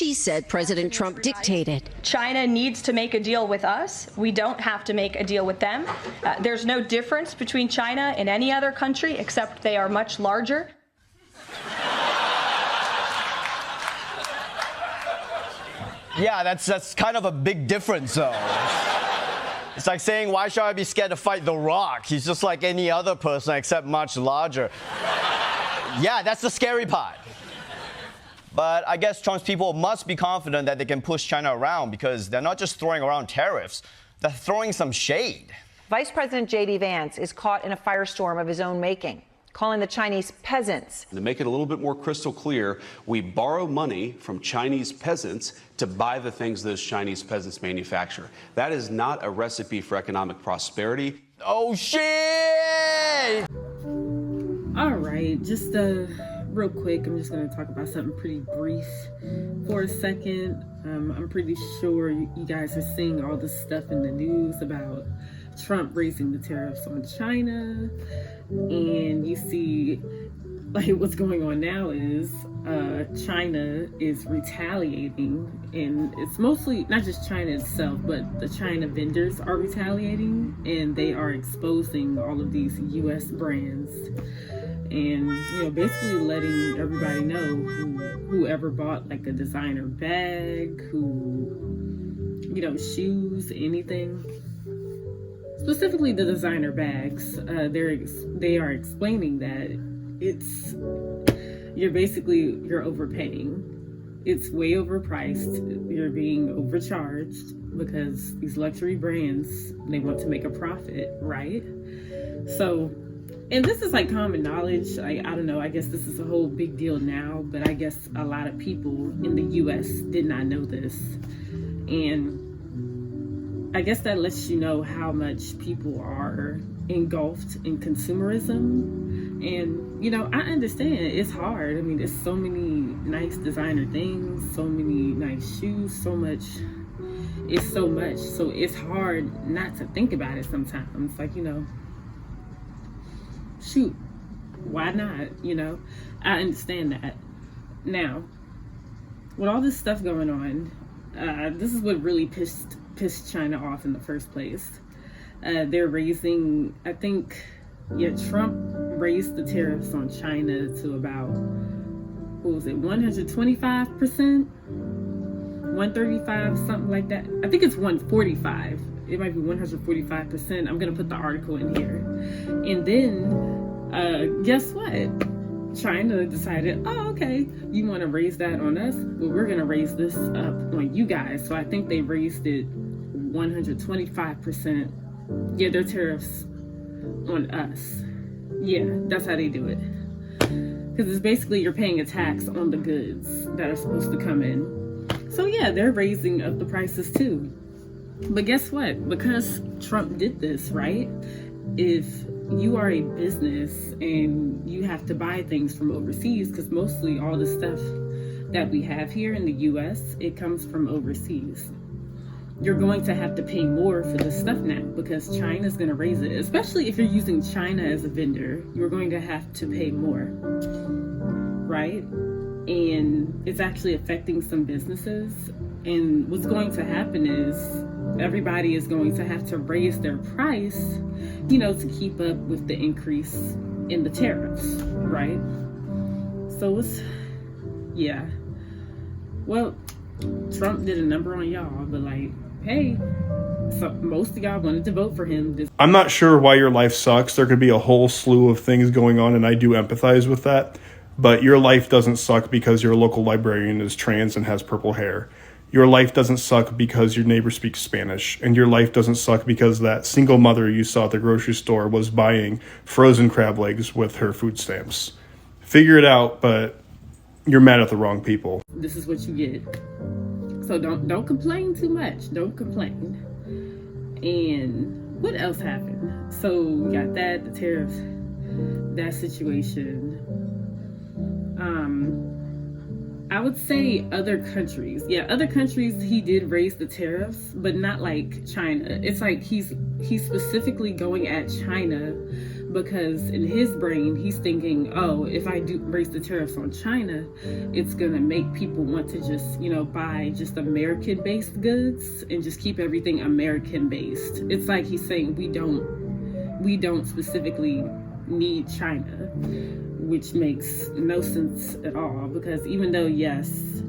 she said President Trump dictated. China needs to make a deal with us. We don't have to make a deal with them. There's no difference between China and any other country except they are much larger. Yeah, that's kind of a big difference, though. It's like saying, why should I be scared to fight The Rock? He's just like any other person except much larger. Yeah, that's the scary part. But I guess Trump's people must be confident that they can push China around because they're not just throwing around tariffs, they're throwing some shade. Vice President J.D. Vance is caught in a firestorm of his own making, calling the Chinese peasants. To make it a little bit more crystal clear, we borrow money from Chinese peasants to buy the things those Chinese peasants manufacture. That is not a recipe for economic prosperity. Oh, shit! All right, just real quick, I'm just going to talk about something pretty brief for a second. I'm pretty sure you guys are seeing all this stuff in the news about Trump raising the tariffs on China, and you see like what's going on now is China is retaliating, and it's mostly not just China itself, but the China vendors are retaliating, and they are exposing all of these US brands and basically letting everybody know whoever bought like a designer bag, shoes, anything. Specifically the designer bags, they are explaining that you're overpaying. It's way overpriced. You're being overcharged because these luxury brands, they want to make a profit, right? So, and this is like common knowledge. I don't know, I guess this is a whole big deal now, but I guess a lot of people in the US did not know this. And I guess that lets you know how much people are engulfed in consumerism. And, I understand it's hard. I mean, there's so many nice designer things, so many nice shoes, so much. It's so much. So it's hard not to think about it sometimes. Like, shoot, why not? I understand that. Now, with all this stuff going on, this is what really pissed China off in the first place. They're raising, I think, Trump raised the tariffs on China to about, 125%? 135, something like that. I think it's 145. It might be 145%. I'm going to put the article in here. And then, guess what? China decided, okay, you want to raise that on us? Well, we're going to raise this up on you guys. So I think they raised it 125%. Yeah, their tariffs on us. Yeah, that's how they do it. Because it's basically you're paying a tax on the goods that are supposed to come in. So yeah, they're raising up the prices too. But guess what? Because Trump did this, right? If you are a business and you have to buy things from overseas, because mostly all the stuff that we have here in the US, it comes from overseas. You're going to have to pay more for this stuff now because China's going to raise it. Especially if you're using China as a vendor, you're going to have to pay more, right? And it's actually affecting some businesses. And what's going to happen is everybody is going to have to raise their price, to keep up with the increase in the tariffs, right? So yeah. Well, Trump did a number on y'all, but hey, so most of y'all wanted to vote for him. I'm not sure why your life sucks. There could be a whole slew of things going on, and I do empathize with that. But your life doesn't suck because your local librarian is trans and has purple hair. Your life doesn't suck because your neighbor speaks Spanish. And your life doesn't suck because that single mother you saw at the grocery store was buying frozen crab legs with her food stamps. Figure it out, but you're mad at the wrong people. This is what you get. So don't complain too much. Don't complain. And what else happened? So we got that, the tariff, that situation. I would say other countries. Yeah, other countries he did raise the tariffs, but not like China. It's like he's specifically going at China because in his brain, he's thinking, oh, if I do raise the tariffs on China, it's going to make people want to just, buy just American-based goods and just keep everything American-based. It's like he's saying we don't specifically need China, which makes no sense at all, because even though, yes,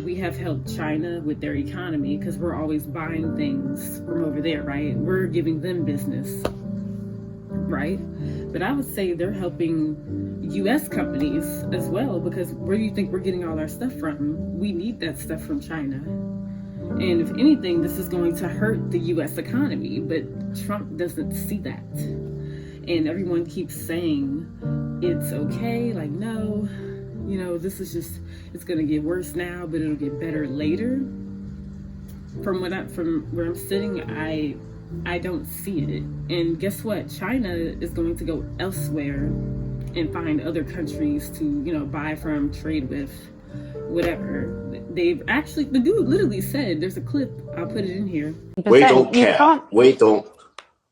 we have helped China with their economy because we're always buying things from over there, right? We're giving them business, right? But I would say they're helping U.S. companies as well, because where do you think we're getting all our stuff from? We need that stuff from China. And if anything, this is going to hurt the U.S. economy, but Trump doesn't see that. And everyone keeps saying it's okay, like, no, this is just, it's going to get worse now, but it'll get better later. From where I'm sitting, I don't see it. And guess what? China is going to go elsewhere and find other countries to, buy from, trade with, whatever. They've actually, the dude literally said, there's a clip, I'll put it in here. We don't care.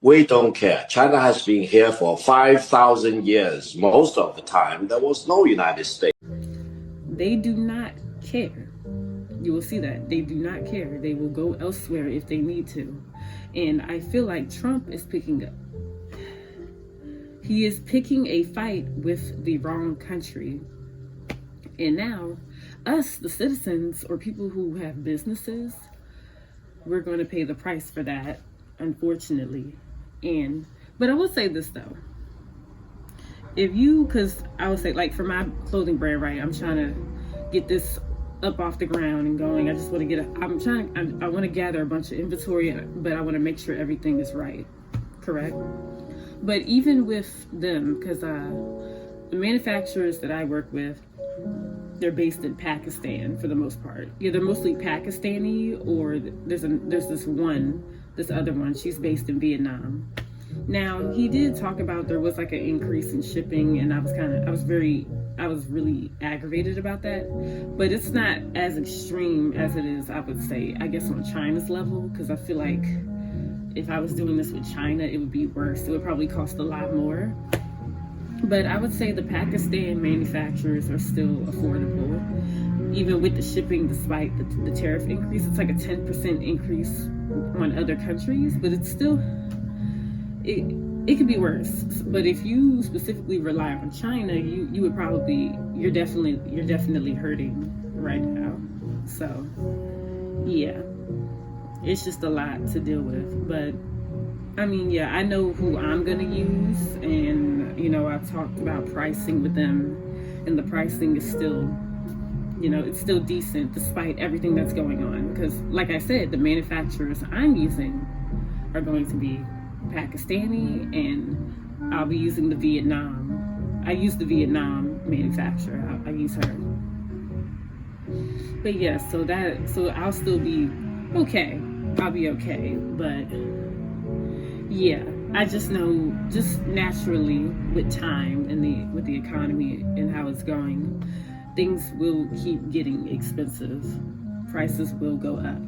We don't care. China has been here for 5,000 years. Most of the time, there was no United States. They do not care. You will see that. They do not care. They will go elsewhere if they need to. And I feel like Trump is picking a fight with the wrong country. And now, us, the citizens, or people who have businesses, we're going to pay the price for that, unfortunately. But I will say this though, because I would say, like, for my clothing brand, right, I'm trying to get this up off the ground and going. I just want to I want to gather a bunch of inventory, but I want to make sure everything is right, correct? But even with them, because the manufacturers that I work with, they're based in Pakistan for the most part. Yeah, they're mostly Pakistani, or there's this other one, she's based in Vietnam. Now, he did talk about there was like an increase in shipping, and I was really aggravated about that. But it's not as extreme as it is, I would say, I guess, on China's level, because I feel like if I was doing this with China, it would be worse. It would probably cost a lot more. But I would say the Pakistan manufacturers are still affordable, even with the shipping, despite the tariff increase. It's like a 10% increase on other countries, but it's still, it could be worse. But if you specifically rely on China, you would probably, you're definitely hurting right now. So yeah, it's just a lot to deal with. But I mean, yeah, I know who I'm gonna use, and I've talked about pricing with them, and the pricing is still, it's still decent despite everything that's going on. Because, like I said, the manufacturers I'm using are going to be Pakistani, and I'll be using the Vietnam. I use the Vietnam manufacturer. I use her. But yeah, so I'll still be okay. I'll be okay, but yeah, I just know, just naturally with time and with the economy and how it's going, things will keep getting expensive. Prices will go up.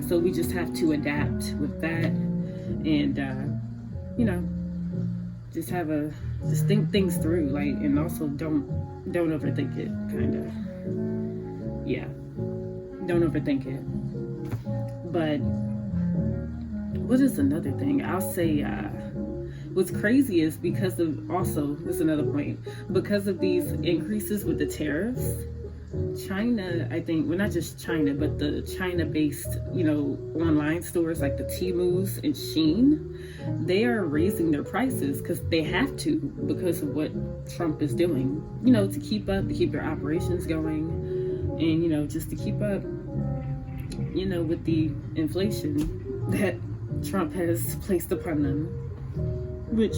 So we just have to adapt with that, and just think things through, like, and also don't overthink it, kind of. Yeah, don't overthink it. But what is another thing? I'll say, what's crazy is because of, also, this is another point, because of these increases with the tariffs, China, I think, well, not just China, but the China-based, online stores like the Temus and Shein, they are raising their prices because they have to, because of what Trump is doing, to keep their operations going, and, just to keep up, with the inflation that Trump has placed upon them, which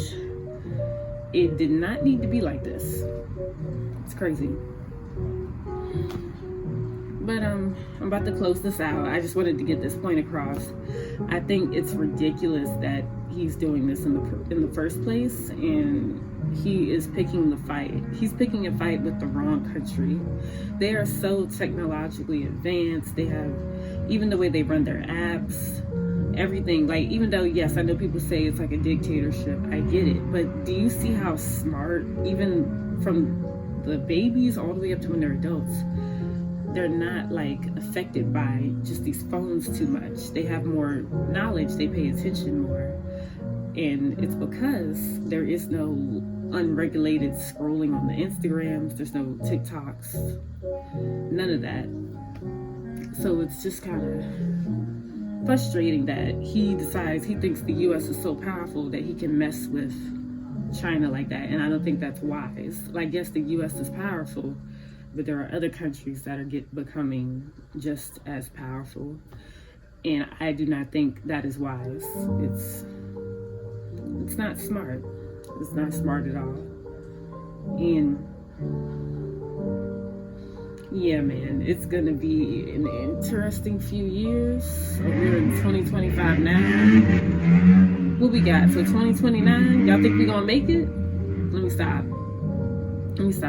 it did not need to be like this. It's crazy. But I'm about to close this out. I just wanted to get this point across. I think it's ridiculous that he's doing this in the first place, and he is picking the fight. He's picking a fight with the wrong country. They are so technologically advanced. They have, even the way they run their apps, everything, like, even though, yes, I know people say it's like a dictatorship, I get it, but do you see how smart, even from the babies all the way up to when they're adults, they're not like affected by just these phones too much. They have more knowledge, they pay attention more, and it's because there is no unregulated scrolling on the Instagrams, there's no TikToks, none of that. So it's just kind of frustrating that he decides, he thinks the US is so powerful that he can mess with China like that, and I don't think that's wise. Like, yes, the US is powerful, but there are other countries that are becoming just as powerful, and I do not think that is wise. It's not smart. It's not smart at all. And yeah, man, it's gonna be an interesting few years. So we're in 2025 now. What we got? So 2029, y'all think we gonna make it? Let me stop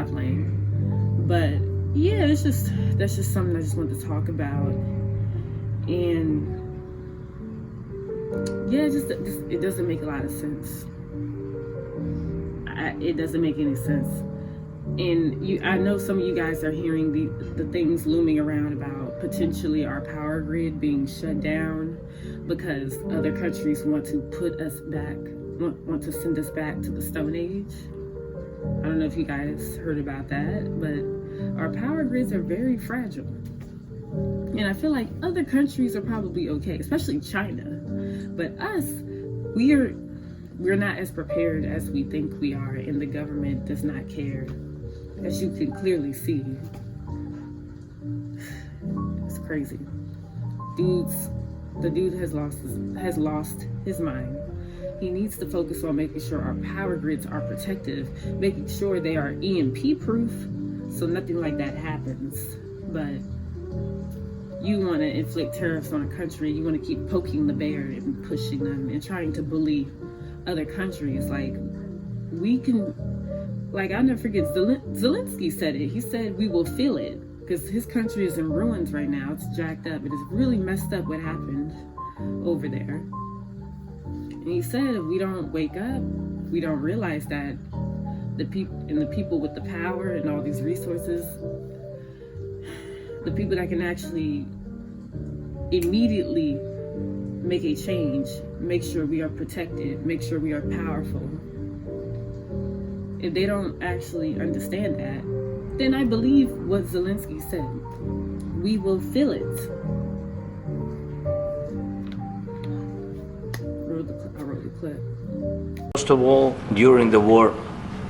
playing. But yeah, that's just something I just wanted to talk about. And yeah, it doesn't make a lot of sense. It doesn't make any sense. And I know some of you guys are hearing the things looming around about potentially our power grid being shut down because other countries want to put us back, want to send us back to the Stone Age. I don't know if you guys heard about that, but our power grids are very fragile. And I feel like other countries are probably okay, especially China. But us, we're not as prepared as we think we are, and the government does not care, as you can clearly see. It's crazy. The dude has lost his mind. He needs to focus on making sure our power grids are protective, making sure they are EMP proof, so nothing like that happens. But you want to inflict tariffs on a country, you want to keep poking the bear and pushing them and trying to bully other countries. Like, we can, like, I'll never forget, Zelensky said it. He said we will feel it, because his country is in ruins right now. It's jacked up. It is really messed up what happened over there. And he said if we don't wake up, we don't realize that the people with the power and all these resources, the people that can actually immediately make a change, make sure we are protected, make sure we are powerful. If they don't actually understand that, then I believe what Zelensky said. We will feel it. I wrote the clip. First of all, during the war,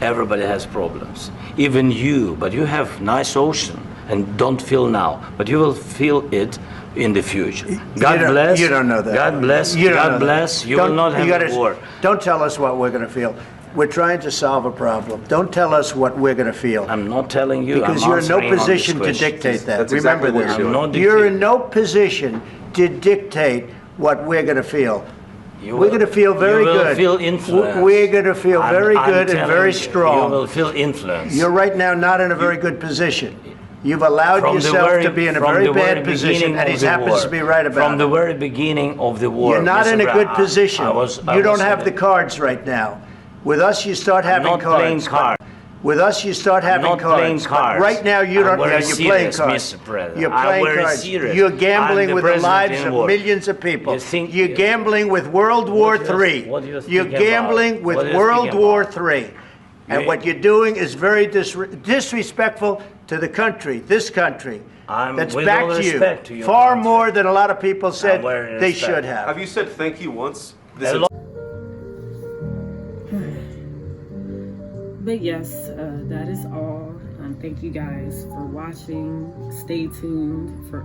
everybody has problems. Even you, but you have nice ocean and don't feel now, but you will feel it in the future. God bless. You don't know that. God bless. God bless. You will not have a war. Don't tell us what we're going to feel. We're trying to solve a problem. Don't tell us what we're going to feel. I'm not telling you. Because you're in no position to dictate that. Remember this. You're in no position to dictate what we're going to feel. We're going to feel very good. You will feel influence. We're going to feel very good and very strong. You will feel influence. You're right now not in a very good position. You've allowed yourself to be in a very bad position, and he happens to be right about it. From the very beginning of the war. You're not in a good position. You don't have the cards right now. With us, you start having cards. With us, you start having cards. But right now, you don't. You're playing cards. You're playing cards. You're gambling with the lives of millions of people. You're gambling with World War III. You're gambling with World War III. And what you're doing is very disrespectful to the country, this country, that's backed you far more than a lot of people said they should have. Have you said thank you once? But yes, that is all. Thank you guys for watching. Stay tuned for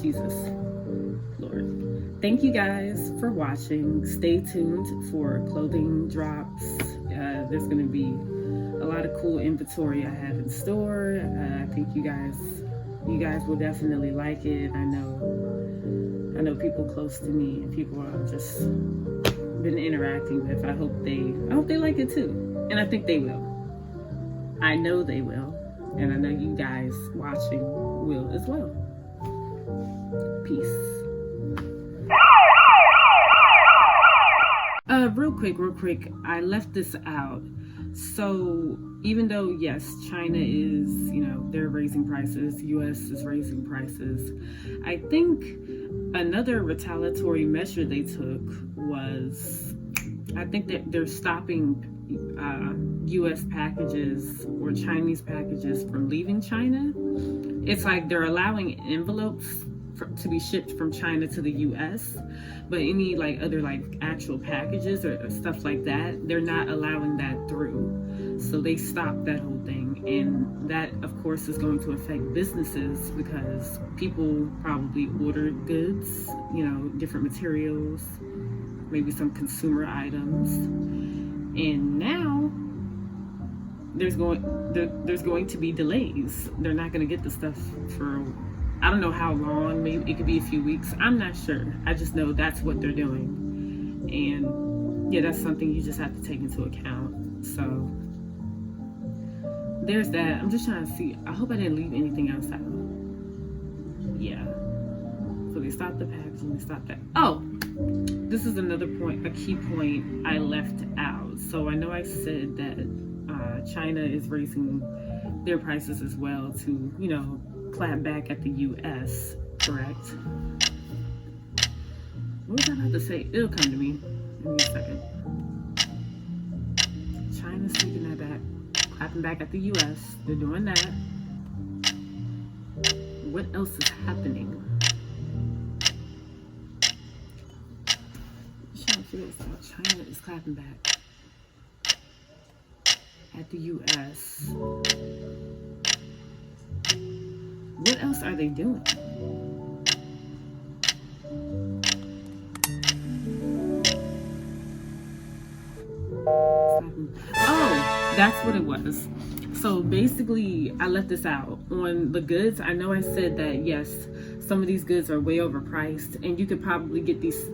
Jesus, Lord. Thank you guys for watching. Stay tuned for clothing drops. There's going to be a lot of cool inventory I have in store. I think you guys will definitely like it. I know people close to me and people I've just been interacting with. I hope they like it too. And I think they will. I know they will. And I know you guys watching will as well. Peace. real quick, I left this out. So even though, yes, China is, they're raising prices, US is raising prices, I think another retaliatory measure they took was, I think that they're stopping US packages or Chinese packages from leaving China. It's like they're allowing envelopes to be shipped from China to the US, but any like other like actual packages or stuff like that, they're not allowing that through. So they stopped that whole thing, and that of course is going to affect businesses because people probably ordered goods, different materials, maybe some consumer items, and now there's going to be delays. They're not going to get the stuff for, I don't know how long, maybe it could be a few weeks. I'm not sure. I just know that's what they're doing. And yeah, that's something you just have to take into account. So there's that. I'm just trying to see. I hope I didn't leave anything else out. Yeah. So they stopped the packaging, they stopped that. Oh, this is another point, a key point I left out. So I know I said that China is raising their prices as well to, clap back at the US, correct? What was I about to say? It'll come to me. Give me a second. China's taking that back, clapping back at the US. They're doing that. What else is happening? I'm trying to figure this out. China is clapping back at the US. What else are they doing? Oh, that's what it was. So basically, I left this out. On the goods, I know I said that, yes, some of these goods are way overpriced, and you could probably get these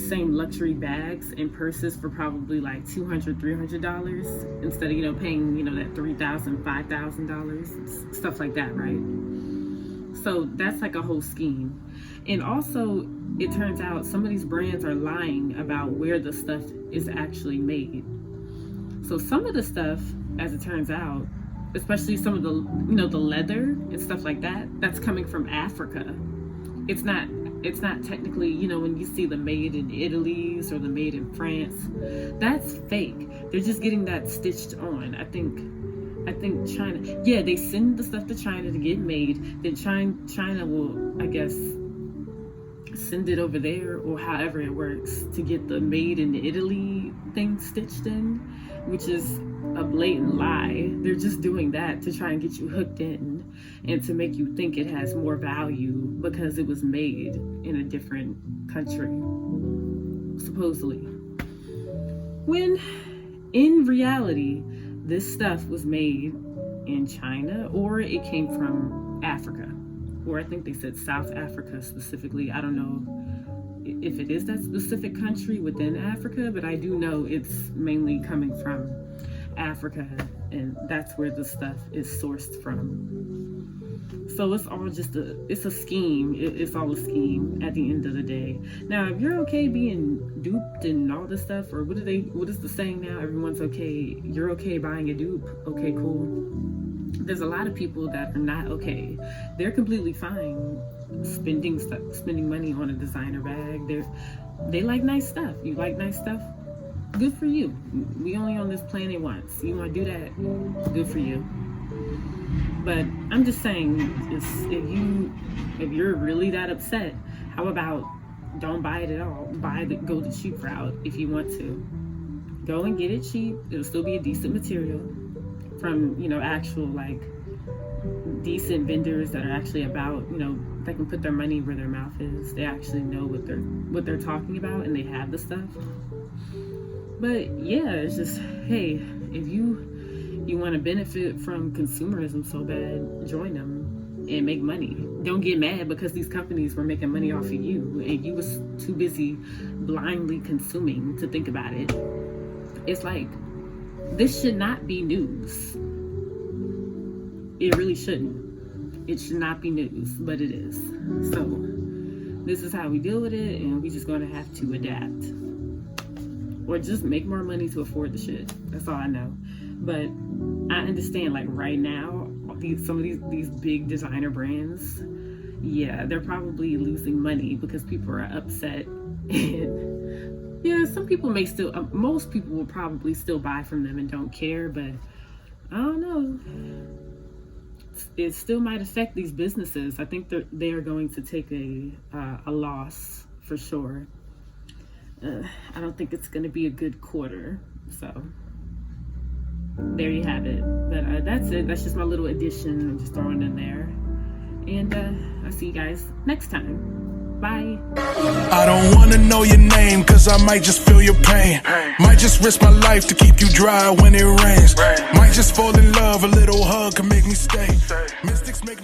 same luxury bags and purses for probably like $200, $300 instead of, paying, that $3,000, $5,000, stuff like that, right? So that's like a whole scheme. And also, it turns out some of these brands are lying about where the stuff is actually made. So some of the stuff, as it turns out, especially some of the, the leather and stuff like that, that's coming from Africa. It's not technically, when you see the made in Italy's or the made in France, that's fake. They're just getting that stitched on. I think China, yeah, they send the stuff to China to get made, then China will, I guess, send it over there, or however it works, to get the made in Italy thing stitched in, which is a blatant lie. They're just doing that to try and get you hooked in and to make you think it has more value because it was made in a different country, supposedly. When in reality, this stuff was made in China, or it came from Africa, or I think they said South Africa specifically. I don't know if it is that specific country within Africa, but I do know it's mainly coming from Africa, and that's where the stuff is sourced from. So it's all just it's a scheme. It's all a scheme at the end of the day. Now, if you're okay being duped and all this stuff, or what is the saying now? Everyone's okay. You're okay buying a dupe. Okay, cool. There's a lot of people that are not okay. They're completely fine spending money on a designer bag. They like nice stuff. You like nice stuff? Good for you. We only on this planet once. You want to do that? Good for you. But I'm just saying, if you're really that upset, how about don't buy it at all? Go the cheap route if you want to. Go and get it cheap. It'll still be a decent material from, actual like decent vendors that are actually about, they can put their money where their mouth is. They actually know what they're talking about, and they have the stuff. But yeah, it's just, hey, if you want to benefit from consumerism so bad, join them and make money. Don't get mad because these companies were making money off of you and you was too busy blindly consuming to think about it. It's like, this should not be news. It really shouldn't. It should not be news, but it is. So this is how we deal with it, and we're just going to have to adapt. or just make more money to afford the shit. That's all I know. But I understand, like, right now, some of these big designer brands, yeah, they're probably losing money because people are upset. And yeah, some people may still, most people will probably still buy from them and don't care, but I don't know. It still might affect these businesses. I think they are going to take a loss for sure. I don't think it's going to be a good quarter. So there you have it. But that's it. That's just my little addition. I'm just throwing it in there. And I'll see you guys next time. Bye. I don't wanna know your name, cause I might just feel your pain. Might just risk my life to keep you dry when it rains. Might just fall in love, a little hug can make me stay. Mystics make